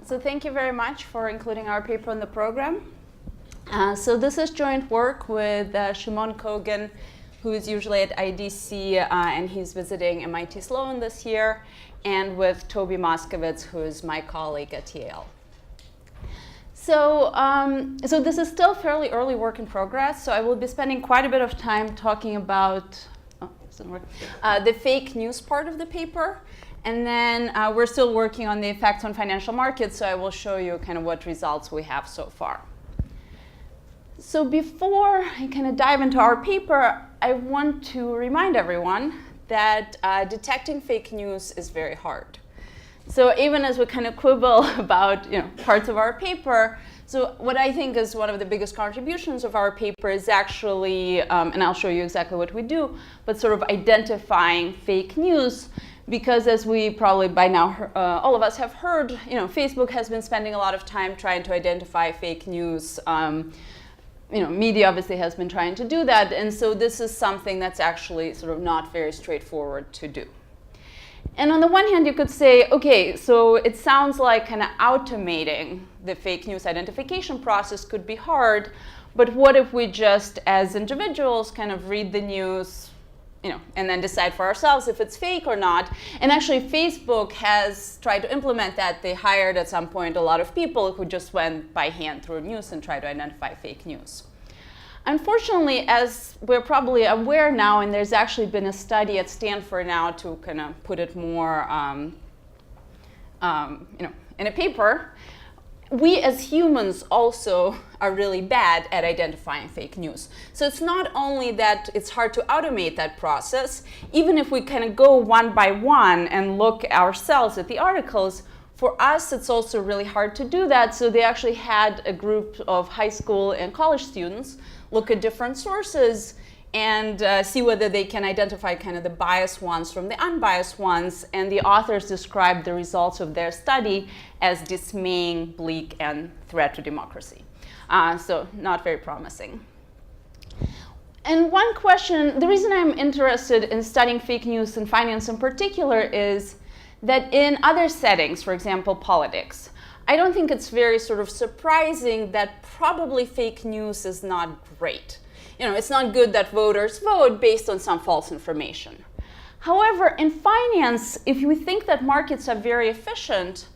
So thank you very much for including our paper in the program. So this is joint work with Shimon Kogan, who is usually at IDC, and he's visiting MIT Sloan this year, and with Toby Moskowitz, who is my colleague at Yale. So, so this is still fairly early work in progress, so I will be spending quite a bit of time talking about the fake news part of the paper. And then we're still working on the effects on financial markets, so I will show you kind of what results we have so far. So before I kind of dive into our paper, I want to remind everyone that detecting fake news is very hard. So even as we kind of quibble about parts of our paper, so what I think is one of the biggest contributions of our paper is actually, and I'll show you exactly what we do, but sort of identifying fake news. Because as we probably by now, all of us have heard, Facebook has been spending a lot of time trying to identify fake news. Media obviously has been trying to do that. And so this is something that's actually sort of not very straightforward to do. And on the one hand, you could say, OK, so it sounds like kind of automating the fake news identification process could be hard. But what if we just, as individuals, kind of read the news, and then decide for ourselves if it's fake or not. And actually, Facebook has tried to implement that. They hired at some point a lot of people who just went by hand through news and tried to identify fake news. Unfortunately, as we're probably aware now, and there's actually been a study at Stanford now to kind of put it more, in a paper, we as humans also are really bad at identifying fake news. So it's not only that it's hard to automate that process, even if we kind of go one by one and look ourselves at the articles, for us it's also really hard to do that. So they actually had a group of high school and college students look at different sources and see whether they can identify kind of the biased ones from the unbiased ones. And the authors described the results of their study as dismaying, bleak, and threat to democracy. So not very promising. And one question, the reason I'm interested in studying fake news in finance in particular is that in other settings, for example, politics, I don't think it's very sort of surprising that probably fake news is not great. It's not good that voters vote based on some false information. However, in finance, if you think that markets are very efficient,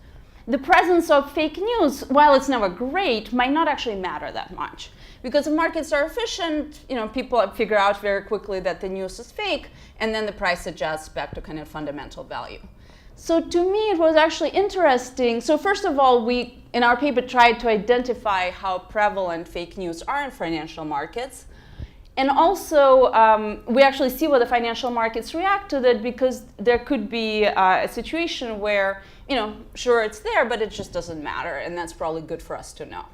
the presence of fake news, while it's never great, might not actually matter that much. Because if markets are efficient, people figure out very quickly that the news is fake, and then the price adjusts back to kind of fundamental value. So to me, it was actually interesting. So first of all, we, in our paper, tried to identify how prevalent fake news are in financial markets. And also, we actually see whether financial markets react to that, because there could be a situation where, sure, it's there, but it just doesn't matter. And that's probably good for us to know.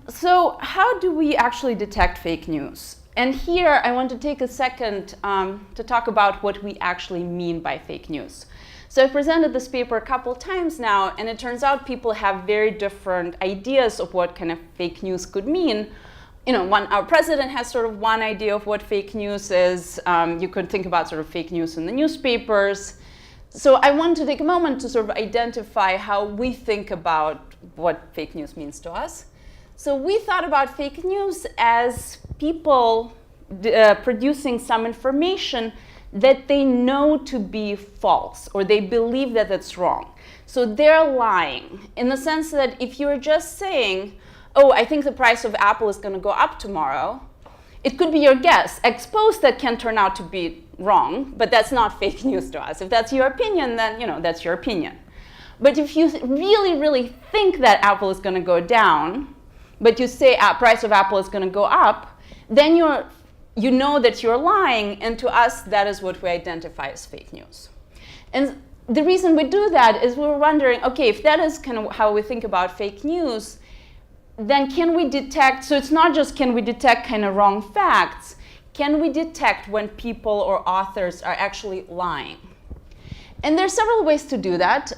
So how do we actually detect fake news? And here, I want to take a second to talk about what we actually mean by fake news. So I've presented this paper a couple times now, and it turns out people have very different ideas of what kind of fake news could mean. Our president has sort of one idea of what fake news is. You could think about sort of fake news in the newspapers. So I want to take a moment to sort of identify how we think about what fake news means to us. So we thought about fake news as people producing some information that they know to be false, or they believe that it's wrong. So they're lying in the sense that if you're just saying, oh, I think the price of Apple is going to go up tomorrow, it could be your guess. Ex post, that can turn out to be wrong, but that's not fake news to us. If that's your opinion, then that's your opinion. But if you really, really think that Apple is going to go down, but you say price of Apple is going to go up, then you know that you're lying, and to us, that is what we identify as fake news. And the reason we do that is we're wondering, okay, if that is kind of how we think about fake news, then can we detect, so it's not just can we detect kind of wrong facts, can we detect when people or authors are actually lying? And there's several ways to do that.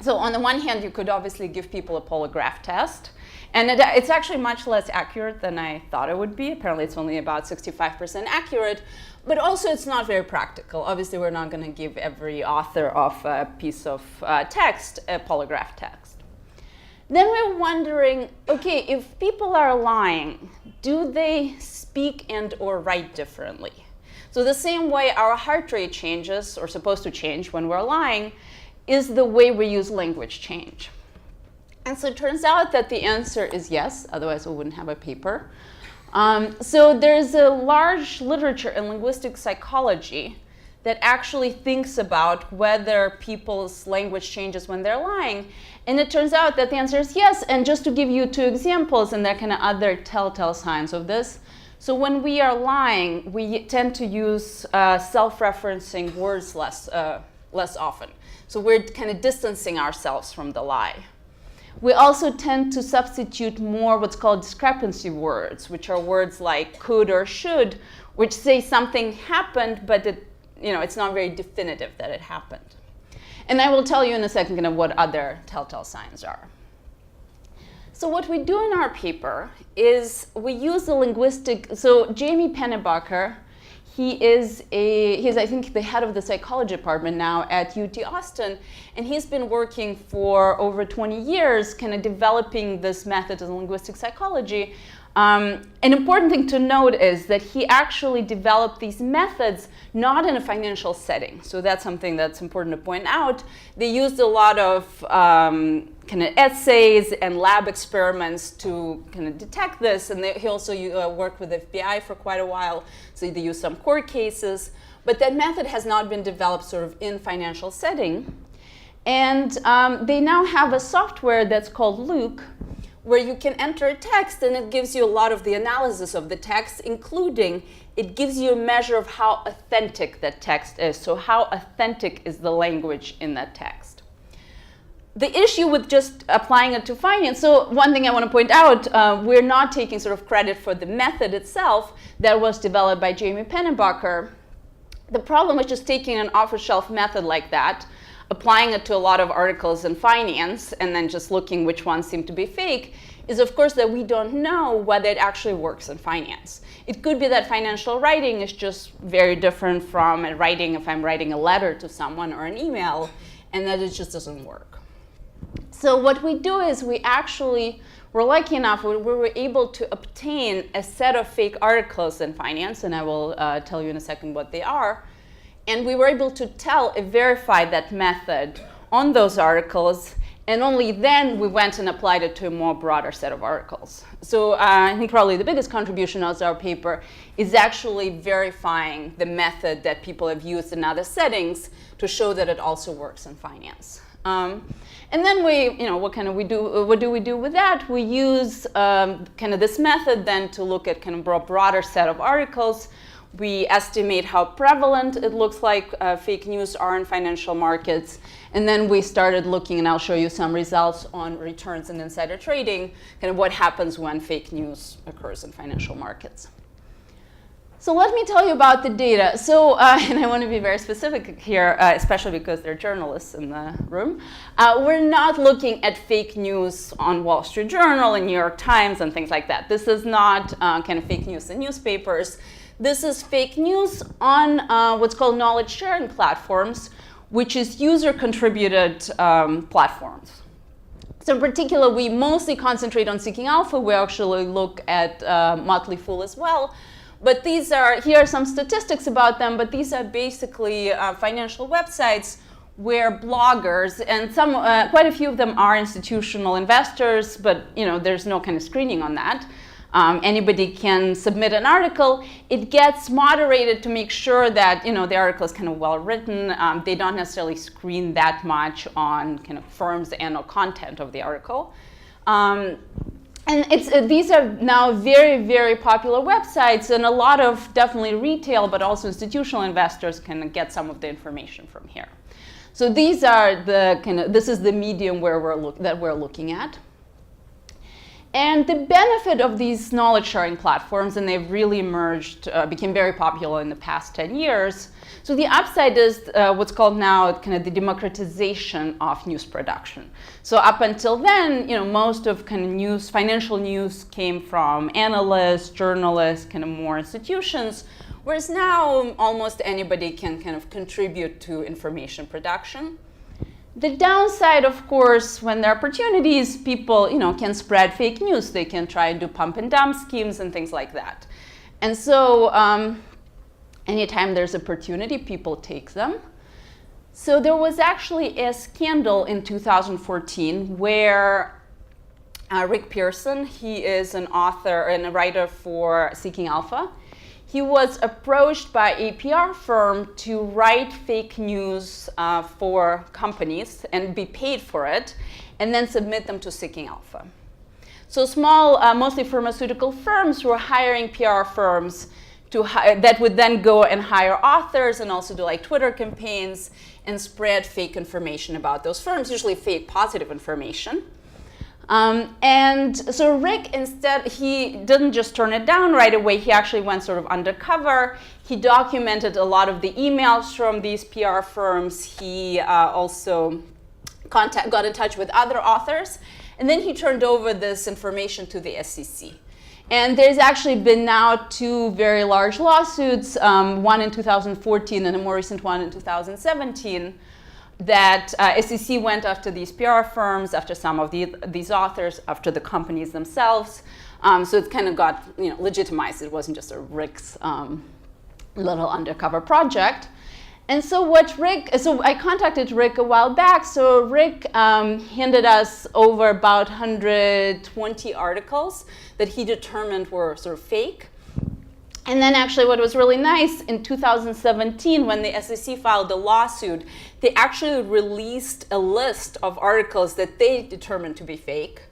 So on the one hand, you could obviously give people a polygraph test. And it's actually much less accurate than I thought it would be. Apparently it's only about 65% accurate, but also it's not very practical. Obviously we're not going to give every author of a piece of text a polygraph text. Then we're wondering, okay, if people are lying, do they speak and or write differently? So the same way our heart rate changes, or supposed to change when we're lying, is the way we use language change. And so it turns out that the answer is yes, otherwise we wouldn't have a paper. So there's a large literature in linguistic psychology that actually thinks about whether people's language changes when they're lying. And it turns out that the answer is yes. And just to give you 2 examples, and there are kind of other telltale signs of this. So when we are lying, we tend to use self-referencing words less often. So we're kind of distancing ourselves from the lie. We also tend to substitute more what's called discrepancy words, which are words like could or should, which say something happened, but it's not very definitive that it happened. And I will tell you in a second kind of what other telltale signs are. So what we do in our paper is we use the linguistic, so Jamie Pennebaker, he's I think the head of the psychology department now at UT Austin, and he's been working for over 20 years kind of developing this method of linguistic psychology. An important thing to note is that he actually developed these methods not in a financial setting. So that's something that's important to point out. They used a lot of kind of essays and lab experiments to kind of detect this. And he also worked with the FBI for quite a while. So they used some court cases. But that method has not been developed sort of in financial setting. And they now have a software that's called Luke, where you can enter a text and it gives you a lot of the analysis of the text, including it gives you a measure of how authentic that text is. So how authentic is the language in that text? The issue with just applying it to finance, so one thing I want to point out, we're not taking sort of credit for the method itself that was developed by Jamie Pennebaker. The problem with just taking an off-the-shelf method like that, applying it to a lot of articles in finance, and then just looking which ones seem to be fake, is of course that we don't know whether it actually works in finance. It could be that financial writing is just very different from writing if I'm writing a letter to someone or an email, and that it just doesn't work. So what we do is we're lucky enough, we were able to obtain a set of fake articles in finance, and I will tell you in a second what they are. And we were able to verify that method on those articles, and only then we went and applied it to a more broader set of articles. So I think probably the biggest contribution of our paper is actually verifying the method that people have used in other settings to show that it also works in finance. And then what do we do with that? We use kind of this method then to look at kind of a broader set of articles. We estimate how prevalent it looks like fake news are in financial markets. And then we started looking, and I'll show you some results on returns and insider trading, kind of what happens when fake news occurs in financial markets. So let me tell you about the data. So, and I want to be very specific here, especially because there are journalists in the room. We're not looking at fake news on Wall Street Journal and New York Times and things like that. This is not kind of fake news in newspapers. This is fake news on what's called knowledge sharing platforms, which is user-contributed platforms. So in particular, we mostly concentrate on Seeking Alpha. We actually look at Motley Fool as well. But here are some statistics about them, but these are basically financial websites where bloggers, and quite a few of them are institutional investors, but there's no kind of screening on that. Anybody can submit an article. It gets moderated to make sure that the article is kind of well written. They don't necessarily screen that much on kind of firms and or content of the article. And these are now very, very popular websites, and a lot of definitely retail, but also institutional investors can get some of the information from here. So these are this is the medium that we're looking at. And the benefit of these knowledge sharing platforms, and they've really emerged, became very popular in the past 10 years. So the upside is what's called now kind of the democratization of news production. So up until then, most of kind of news, financial news came from analysts, journalists, kind of more institutions, whereas now almost anybody can kind of contribute to information production. The downside, of course, when there are opportunities, people can spread fake news. They can try and do pump and dump schemes and things like that. And so anytime there's opportunity, people take them. So there was actually a scandal in 2014 where Rick Pearson, he is an author and a writer for Seeking Alpha. He was approached by a PR firm to write fake news for companies and be paid for it, and then submit them to Seeking Alpha. So small, mostly pharmaceutical firms were hiring PR firms that would then go and hire authors and also do like Twitter campaigns and spread fake information about those firms, usually fake positive information. And so Rick, instead, he didn't just turn it down right away. He actually went sort of undercover. He documented a lot of the emails from these PR firms. He also got in touch with other authors. And then he turned over this information to the SEC. And there's actually been now 2 very large lawsuits, one in 2014 and a more recent one in 2017, that SEC went after these PR firms, after some of these authors, after the companies themselves. So it kind of got legitimized. It wasn't just a Rick's little undercover project. And so I contacted Rick a while back. So Rick handed us over about 120 articles that he determined were sort of fake. And then actually what was really nice, in 2017, when the SEC filed a lawsuit, they actually released a list of articles that they determined to be fake.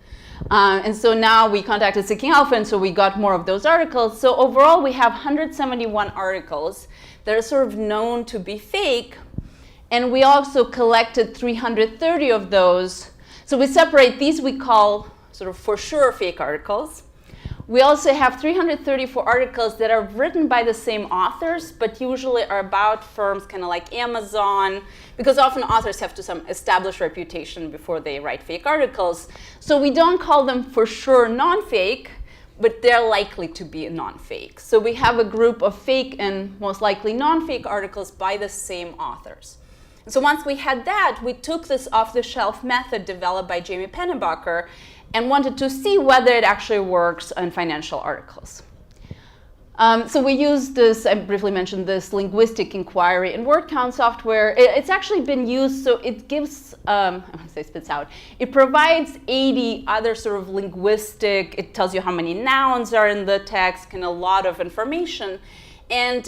And so now we contacted Seeking Alpha, and so we got more of those articles. So overall, we have 171 articles that are sort of known to be fake. And we also collected 330 of those. So we separate these, we call sort of for sure fake articles. We also have 334 articles that are written by the same authors, but usually are about firms kind of like Amazon, because often authors have to some established reputation before they write fake articles. So we don't call them for sure non-fake, but they're likely to be non-fake. So we have a group of fake and most likely non-fake articles by the same authors. So once we had that, we took this off-the-shelf method developed by Jamie Pennebaker and wanted to see whether it actually works in financial articles. So we used this, I briefly mentioned this, linguistic inquiry and word count software. It's actually been used, so it gives, I won't say spits out, it provides 80 other sort of linguistic, it tells you how many nouns are in the text, kind of a lot of information. And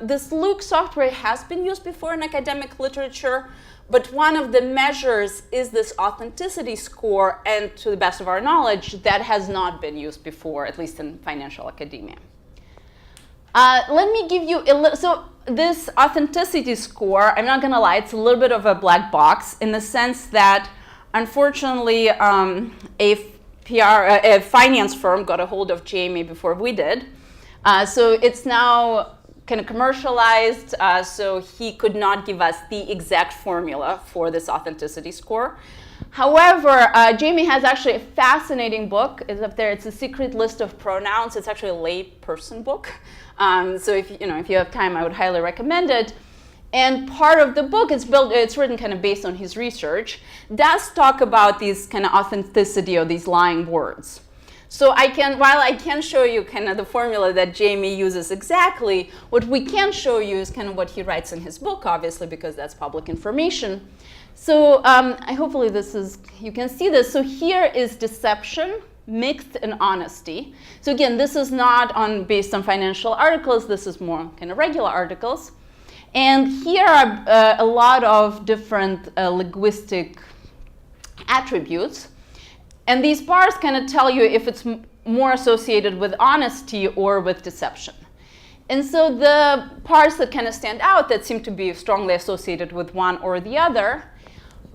this Luke software has been used before in academic literature, but one of the measures is this authenticity score, and to the best of our knowledge, that has not been used before, at least in financial academia. Let me give you so this authenticity score, I'm not gonna lie, it's a little bit of a black box in the sense that, unfortunately, a finance firm got a hold of Jamie before we did. So it's now kind of commercialized, so he could not give us the exact formula for this authenticity score. However, Jamie has actually a fascinating book. It's up there. It's a secret list of pronouns. It's actually a lay person book. So if you have time, I would highly recommend it. And part of the book is it's written kind of based on his research, does talk about these kind of authenticity or these lying words. So while I can show you kind of the formula that Jamie uses exactly, what we can show you is kind of what he writes in his book, obviously, because that's public information. So hopefully you can see this. So here is deception, mixed, and honesty. So again, this is not based on financial articles. This is more kind of regular articles. And here are a lot of different linguistic attributes. And these bars kind of tell you if it's more associated with honesty or with deception. And so the parts that kind of stand out that seem to be strongly associated with one or the other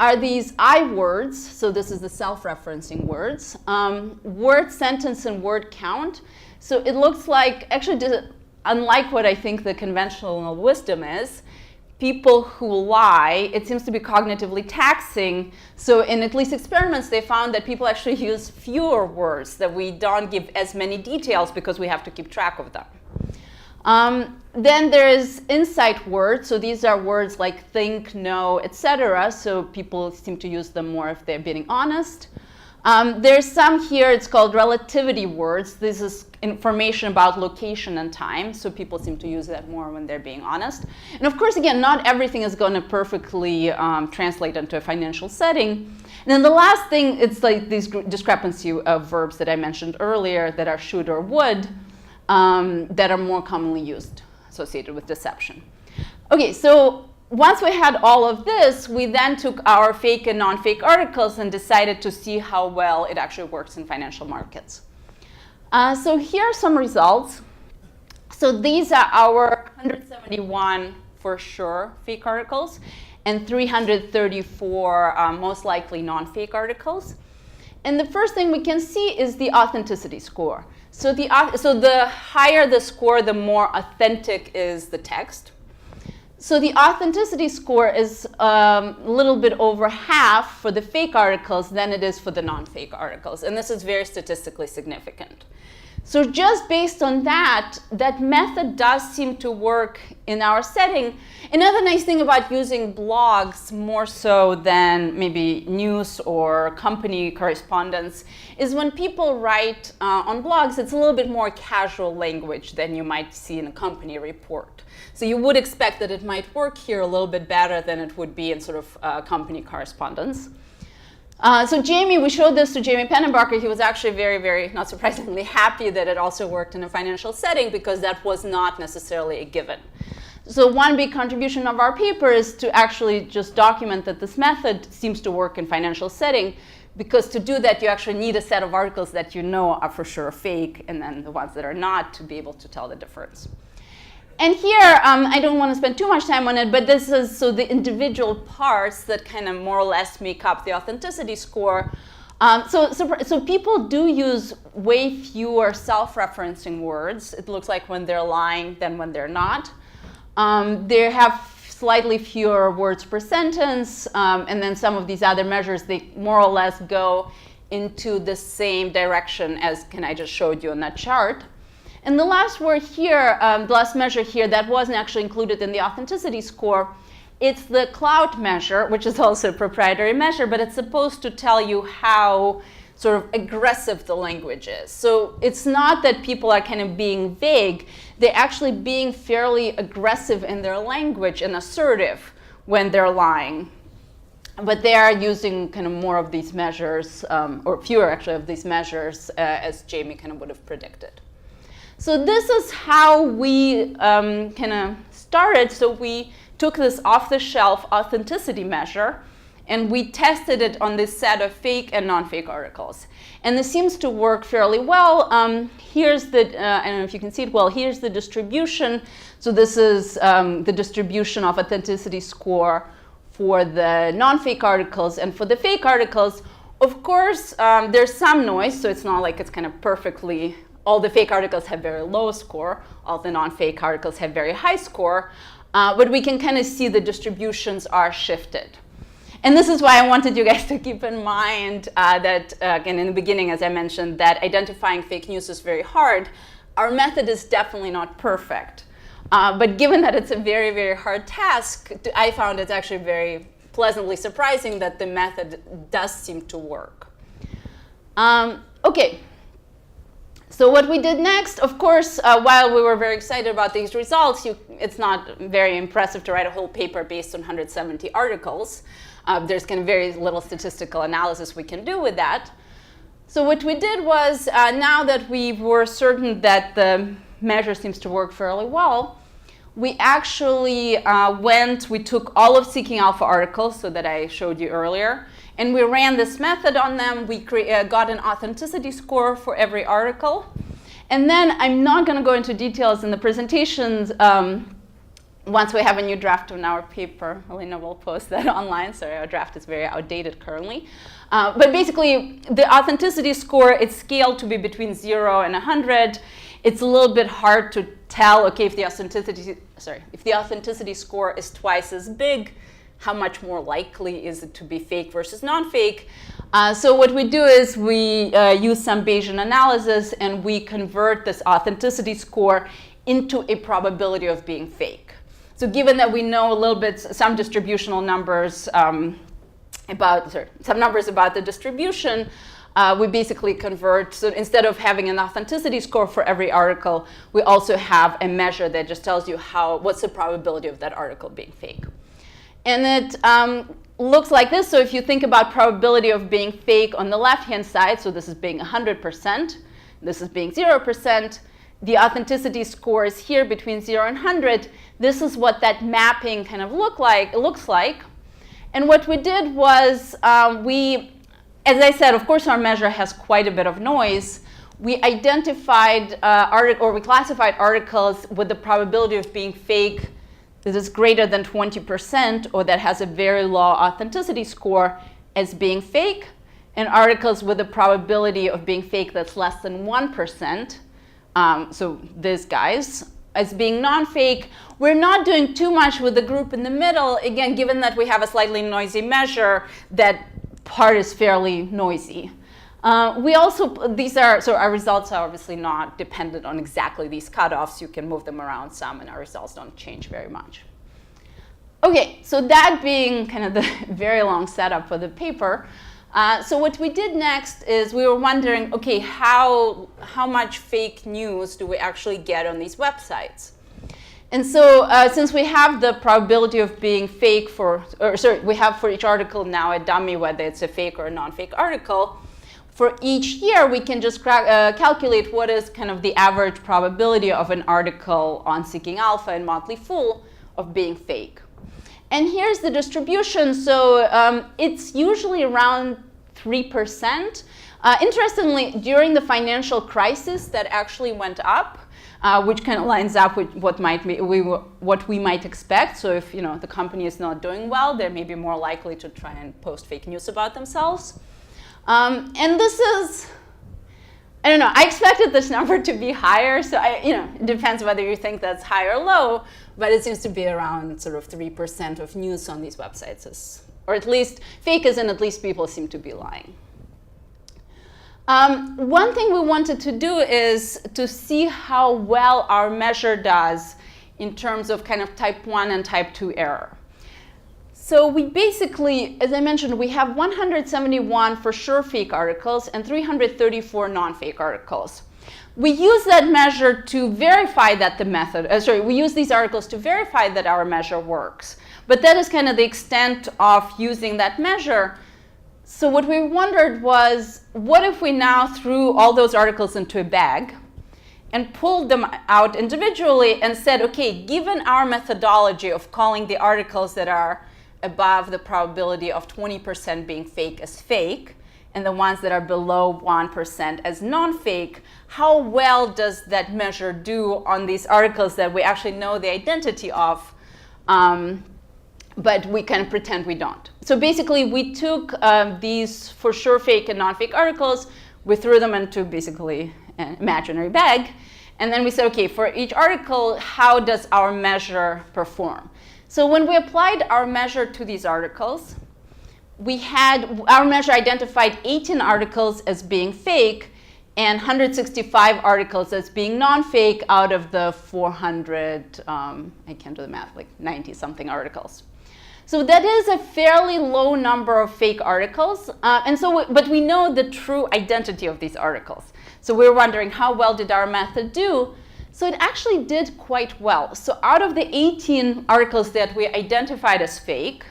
are these I words. So this is the self-referencing words. Word sentence and word count. So it looks like, actually, unlike what I think the conventional wisdom is, people who lie, it seems to be cognitively taxing. So in at least experiments, they found that people actually use fewer words, that we don't give as many details because we have to keep track of them. Then there's insight words. So these are words like think, know, etc. So people seem to use them more if they're being honest. There's some here, it's called relativity words. This is information about location and time. So people seem to use that more when they're being honest. And of course, again, not everything is going to perfectly translate into a financial setting. And then the last thing, it's like this discrepancy of verbs that I mentioned earlier that are should or would, that are more commonly used, associated with deception. Okay, so once we had all of this, we then took our fake and non-fake articles and decided to see how well it actually works in financial markets. So here are some results. So these are our 171 for sure fake articles and 334 most likely non-fake articles. And the first thing we can see is the authenticity score. So the higher the score, the more authentic is the text. So the authenticity score is a little bit over half for the fake articles than it is for the non-fake articles. And this is very statistically significant. So just based on that, that method does seem to work in our setting. Another nice thing about using blogs more so than maybe news or company correspondence is when people write on blogs, it's a little bit more casual language than you might see in a company report. So you would expect that it might work here a little bit better than it would be in sort of company correspondence. So Jamie, we showed this to Jamie Pennenbacher. He was actually very, very, not surprisingly, happy that it also worked in a financial setting because that was not necessarily a given. So one big contribution of our paper is to actually just document that this method seems to work in financial setting, because to do that, you actually need a set of articles that you know are for sure fake, and then the ones that are not to be able to tell the difference. And here, I don't want to spend too much time on it, but this is so the individual parts that kind of more or less make up the authenticity score. So people do use way fewer self-referencing words, it looks like, when they're lying than when they're not. They have slightly fewer words per sentence, and then some of these other measures, they more or less go into the same direction as I just showed you on that chart. And the last word here, the last measure here that wasn't actually included in the authenticity score, it's the clout measure, which is also a proprietary measure, but it's supposed to tell you how sort of aggressive the language is. So it's not that people are kind of being vague, they're actually being fairly aggressive in their language and assertive when they're lying. But they are using kind of more of these measures, or fewer actually of these measures, as Jamie kind of would have predicted. So this is how we kind of started. So we took this off-the-shelf authenticity measure, and we tested it on this set of fake and non-fake articles. And this seems to work fairly well. Here's the, I don't know if you can see it well, here's the distribution. So this is the distribution of authenticity score for the non-fake articles. And for the fake articles, of course, there's some noise, so it's not like it's kind of perfectly, all the fake articles have very low score, all the non-fake articles have very high score, but we can kind of see the distributions are shifted. And this is why I wanted you guys to keep in mind that, again, in the beginning, as I mentioned, that identifying fake news is very hard. Our method is definitely not perfect. But given that it's a very, very hard task, I found it's actually very pleasantly surprising that the method does seem to work. Okay. So what we did next, of course, while we were very excited about these results, it's not very impressive to write a whole paper based on 170 articles. There's kind of very little statistical analysis we can do with that. So what we did was, now that we were certain that the measure seems to work fairly well, we actually we took all of Seeking Alpha articles, so that I showed you earlier, and we ran this method on them. We got an authenticity score for every article. And then I'm not going to go into details in the presentations. once we have a new draft on our paper, Elena will post that online. Sorry, our draft is very outdated currently. But basically, the authenticity score, it's scaled to be between 0 and 100. It's a little bit hard to tell, okay, if the authenticity score is twice as big, how much more likely is it to be fake versus non-fake? So what we do is we use some Bayesian analysis, and we convert this authenticity score into a probability of being fake. So given that we know a little bit, some distributional numbers some numbers about the distribution, we basically convert. So instead of having an authenticity score for every article, we also have a measure that just tells you what's the probability of that article being fake. And it looks like this. So if you think about probability of being fake on the left-hand side, so this is being 100%, this is being 0%, the authenticity score is here between 0 and 100. This is what that mapping kind of looks like. And what we did was as I said, of course, our measure has quite a bit of noise. We identified we classified articles with the probability of being fake that is greater than 20% or that has a very low authenticity score as being fake, and articles with a probability of being fake that's less than 1%, so these guys, as being non-fake. We're not doing too much with the group in the middle. Again, given that we have a slightly noisy measure, that part is fairly noisy. Our results are obviously not dependent on exactly these cutoffs. You can move them around some, and our results don't change very much. Okay, so that being kind of the very long setup for the paper, so what we did next is we were wondering, okay, how much fake news do we actually get on these websites? And so since we have the probability of being fake we have for each article now a dummy, whether it's a fake or a non-fake article. For each year, we can just calculate what is kind of the average probability of an article on Seeking Alpha and Motley Fool of being fake. And here's the distribution. So it's usually around 3%. Interestingly, during the financial crisis, that actually went up, which kind of lines up with what we might expect. So if the company is not doing well, they may be more likely to try and post fake news about themselves. And this is, I don't know, I expected this number to be higher, so it depends whether you think that's high or low, but it seems to be around sort of 3% of news on these websites, or at least fake as in at least people seem to be lying. One thing we wanted to do is to see how well our measure does in terms of kind of type 1 and type 2 error. So we basically, as I mentioned, we have 171 for sure fake articles and 334 non-fake articles. We use that measure to verify that we use these articles to verify that our measure works. But that is kind of the extent of using that measure. So what we wondered was, what if we now threw all those articles into a bag and pulled them out individually and said, okay, given our methodology of calling the articles that are above the probability of 20% being fake as fake, and the ones that are below 1% as non-fake, how well does that measure do on these articles that we actually know the identity of, but we kind of pretend we don't? So basically, we took these for sure fake and non-fake articles, we threw them into basically an imaginary bag, and then we said, okay, for each article, how does our measure perform? So when we applied our measure to these articles, our measure identified 18 articles as being fake and 165 articles as being non-fake out of the 400, I can't do the math, like 90-something articles. So that is a fairly low number of fake articles, but we know the true identity of these articles. So we're wondering, how well did our method do? So it actually did quite well. So out of the 18 articles that we identified as fake,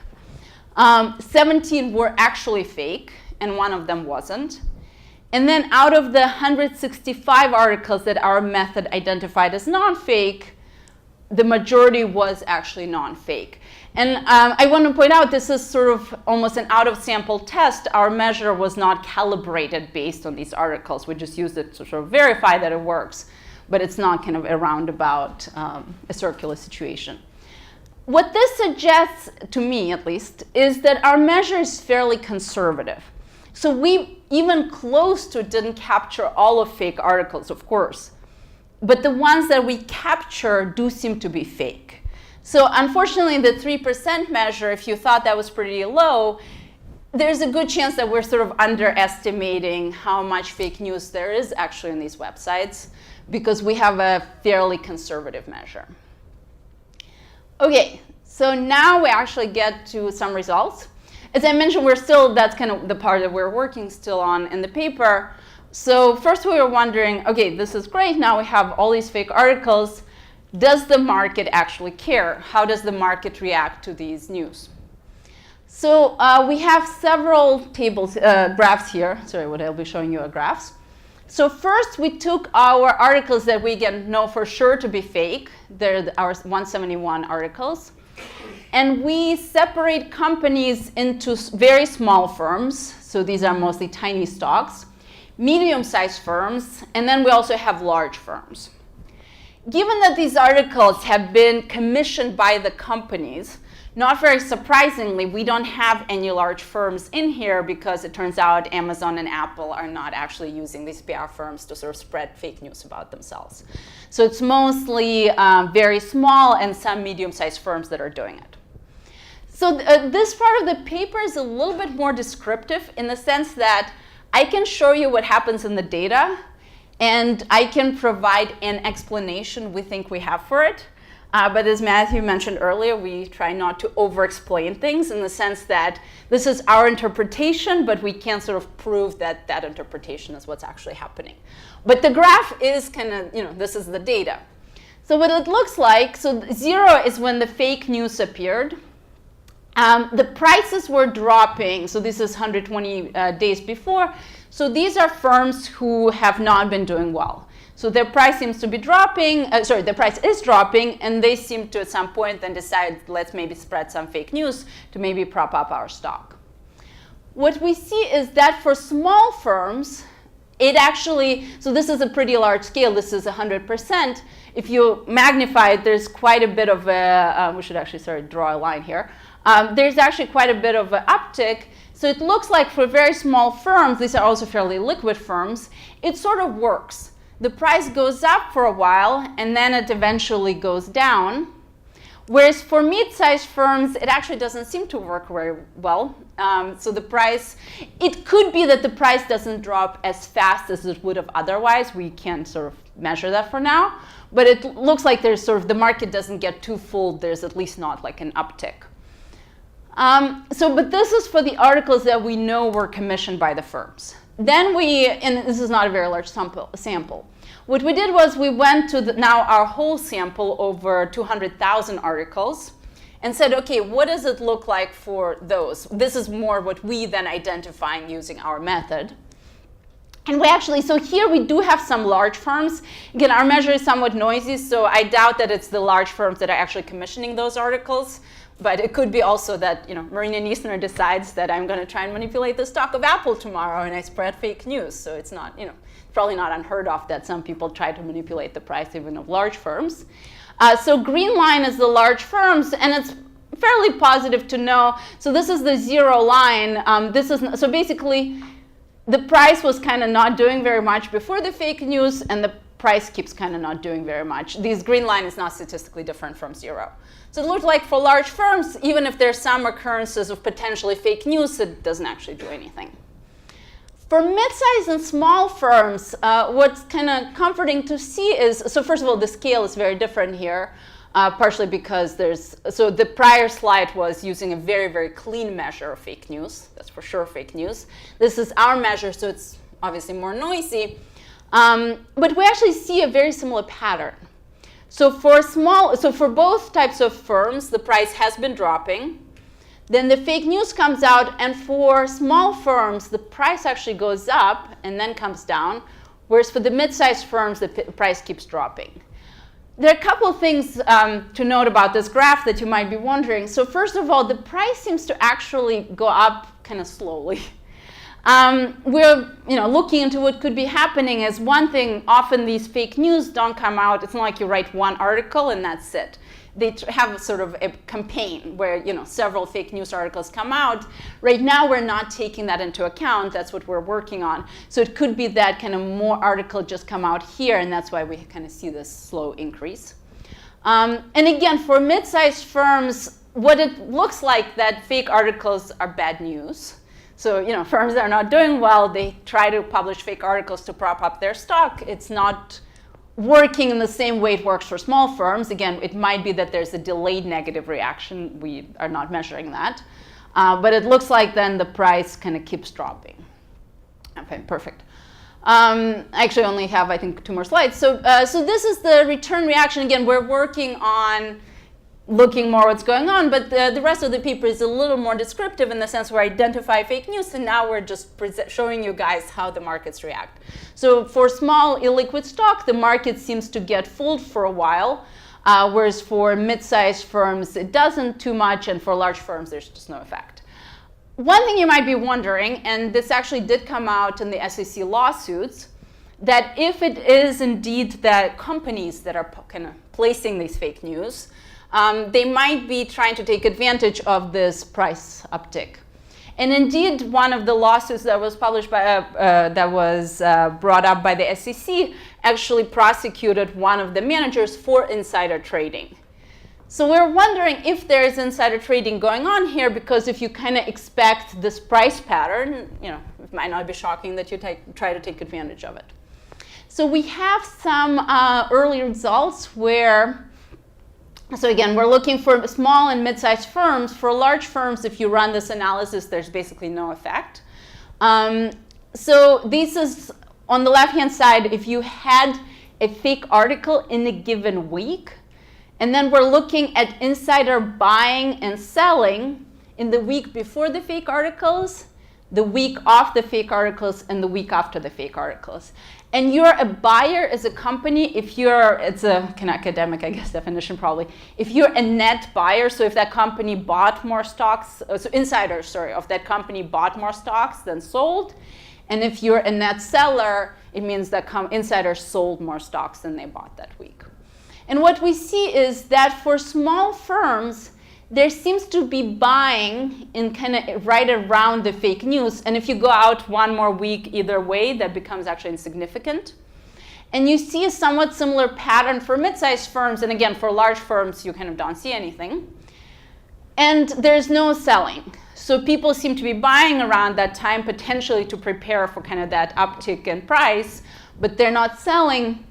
17 were actually fake, and one of them wasn't. And then out of the 165 articles that our method identified as non-fake, the majority was actually non-fake. And I want to point out, this is sort of almost an out-of-sample test. Our measure was not calibrated based on these articles. We just used it to sort of verify that it works, but it's not kind of a roundabout, a circular situation. What this suggests, to me at least, is that our measure is fairly conservative. So we, even close to, didn't capture all of fake articles, of course. But the ones that we capture do seem to be fake. So unfortunately, the 3% measure, if you thought that was pretty low, there's a good chance that we're sort of underestimating how much fake news there is actually on these websites, because we have a fairly conservative measure. Okay, so now we actually get to some results. As I mentioned, that's kind of the part that we're working still on in the paper. So first we were wondering, okay, this is great. Now we have all these fake articles. Does the market actually care? How does the market react to these news? So we have several graphs here. Sorry, what I'll be showing you are graphs. So first we took our articles that we know for sure to be fake. They're our 171 articles. And we separate companies into very small firms. So these are mostly tiny stocks, medium-sized firms, and then we also have large firms. Given that these articles have been commissioned by the companies, not very surprisingly, we don't have any large firms in here because it turns out Amazon and Apple are not actually using these PR firms to sort of spread fake news about themselves. So it's mostly very small and some medium-sized firms that are doing it. So this part of the paper is a little bit more descriptive in the sense that I can show you what happens in the data, and I can provide an explanation we think we have for it. But as Matthew mentioned earlier, we try not to over-explain things in the sense that this is our interpretation, but we can't sort of prove that that interpretation is what's actually happening. But the graph is kind of, this is the data. So what it looks like, so 0 is when the fake news appeared. The prices were dropping, so this is 120 days before. So these are firms who have not been doing well. So their price seems to be dropping, their price is dropping, and they seem to at some point then decide, let's maybe spread some fake news to maybe prop up our stock. What we see is that for small firms, it actually, so this is a pretty large scale, this is 100%. If you magnify it, there's quite a bit of a, we should actually draw a line here. There's actually quite a bit of an uptick. So it looks like for very small firms, these are also fairly liquid firms, it sort of works. The price goes up for a while, and then it eventually goes down. Whereas for mid-sized firms, it actually doesn't seem to work very well. So the price, it could be that the price doesn't drop as fast as it would have otherwise. We can't sort of measure that for now. But it looks like there's sort of, the market doesn't get too full. There's at least not like an uptick. But this is for the articles that we know were commissioned by the firms. Then and this is not a very large sample. What we did was we went to now our whole sample over 200,000 articles and said, okay, what does it look like for those? This is more what we then identifying using our method. And we actually, so here we do have some large firms. Again, our measure is somewhat noisy, so I doubt that it's the large firms that are actually commissioning those articles. But it could be also that, Marina Niessner decides that I'm going to try and manipulate the stock of Apple tomorrow, and I spread fake news. So it's not, probably not unheard of that some people try to manipulate the price even of large firms. So green line is the large firms, and it's fairly positive to know. So this is the 0 line. So basically, the price was kind of not doing very much before the fake news, and the price keeps kind of not doing very much. This green line is not statistically different from 0. So it looks like for large firms, even if there's some occurrences of potentially fake news, it doesn't actually do anything. For mid-sized and small firms, what's kind of comforting to see is, so first of all, the scale is very different here, partially because so the prior slide was using a very, very clean measure of fake news. That's for sure fake news. This is our measure, so it's obviously more noisy. But we actually see a very similar pattern. So for both types of firms, the price has been dropping. Then the fake news comes out, and for small firms, the price actually goes up and then comes down, whereas for the mid-sized firms, the price keeps dropping. There are a couple of things to note about this graph that you might be wondering. So first of all, the price seems to actually go up kind of slowly. We're looking into what could be happening as one thing. Often these fake news don't come out. It's not like you write one article and that's it. they have sort of a campaign where several fake news articles come out. Right now we're not taking that into account. That's what we're working on. So it could be that kind of more articles just come out here, and that's why we kind of see this slow increase. And again, for mid-sized firms, what it looks like that fake articles are bad news. So firms that are not doing well, they try to publish fake articles to prop up their stock. It's not working in the same way it works for small firms. Again, it might be that there's a delayed negative reaction. We are not measuring that. But it looks like then the price kind of keeps dropping. Okay, perfect. I actually only have, I think, 2 more slides. So this is the return reaction. Again, we're working on looking more what's going on, but the rest of the paper is a little more descriptive in the sense where we identify fake news, and now we're just showing you guys how the markets react. So for small illiquid stock, the market seems to get fooled for a while, whereas for mid-sized firms, it doesn't too much, and for large firms, there's just no effect. One thing you might be wondering, and this actually did come out in the SEC lawsuits, that if it is indeed that companies that are kind of placing these fake news, they might be trying to take advantage of this price uptick. And indeed, one of the lawsuits that was published by, brought up by the SEC actually prosecuted one of the managers for insider trading. So we're wondering if there is insider trading going on here, because if you kind of expect this price pattern, it might not be shocking that you try to take advantage of it. So we have some early results where, so again, we're looking for small and mid-sized firms. For large firms, if you run this analysis, there's basically no effect. So this is, on the left-hand side, if you had a fake article in a given week, and then we're looking at insider buying and selling in the week before the fake articles, the week of the fake articles, and the week after the fake articles. And you're a buyer as a company if you're, it's a kind of academic, I guess, definition probably. If you're a net buyer, so if that company bought more stocks, so insiders, sorry, of that company bought more stocks than sold. And if you're a net seller, it means that insiders sold more stocks than they bought that week. And what we see is that for small firms, there seems to be buying in kind of right around the fake news. And if you go out one more week either way, that becomes actually insignificant. And you see a somewhat similar pattern for mid-sized firms. And again, for large firms, you kind of don't see anything. And there's no selling. So people seem to be buying around that time, potentially to prepare for kind of that uptick in price, but they're not selling.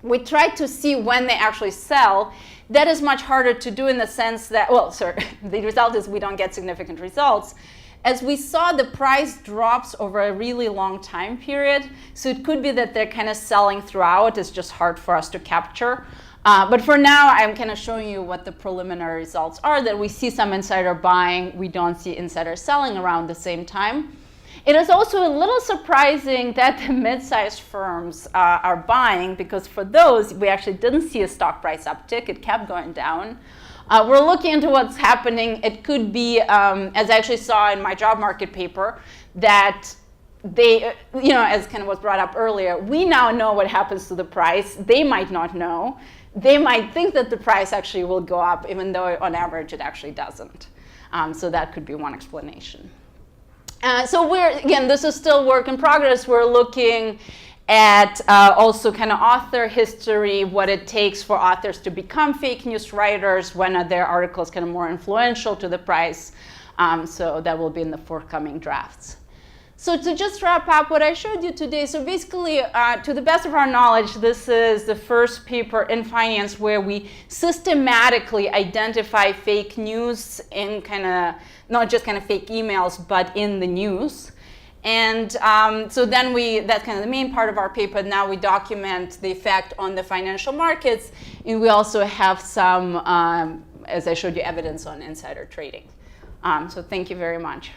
We tried to see when they actually sell. That is much harder to do in the sense that, the result is we don't get significant results. As we saw, the price drops over a really long time period. So it could be that they're kind of selling throughout. It's just hard for us to capture. But for now, I'm kind of showing you what the preliminary results are, that we see some insider buying. We don't see insider selling around the same time. It is also a little surprising that the mid-sized firms are buying, because for those, we actually didn't see a stock price uptick. It kept going down. We're looking into what's happening. It could be, as I actually saw in my job market paper, that they, as kind of was brought up earlier, we now know what happens to the price. They might not know. They might think that the price actually will go up, even though on average it actually doesn't. So that could be one explanation. So again, this is still work in progress. We're looking at also kind of author history, what it takes for authors to become fake news writers, when are their articles kind of more influential to the price. So that will be in the forthcoming drafts. So to just wrap up what I showed you today, so basically, to the best of our knowledge, this is the first paper in finance where we systematically identify fake news in kind of, not just kind of fake emails, but in the news. And so then that's kind of the main part of our paper. Now we document the effect on the financial markets. And we also have some, as I showed you, evidence on insider trading. So thank you very much.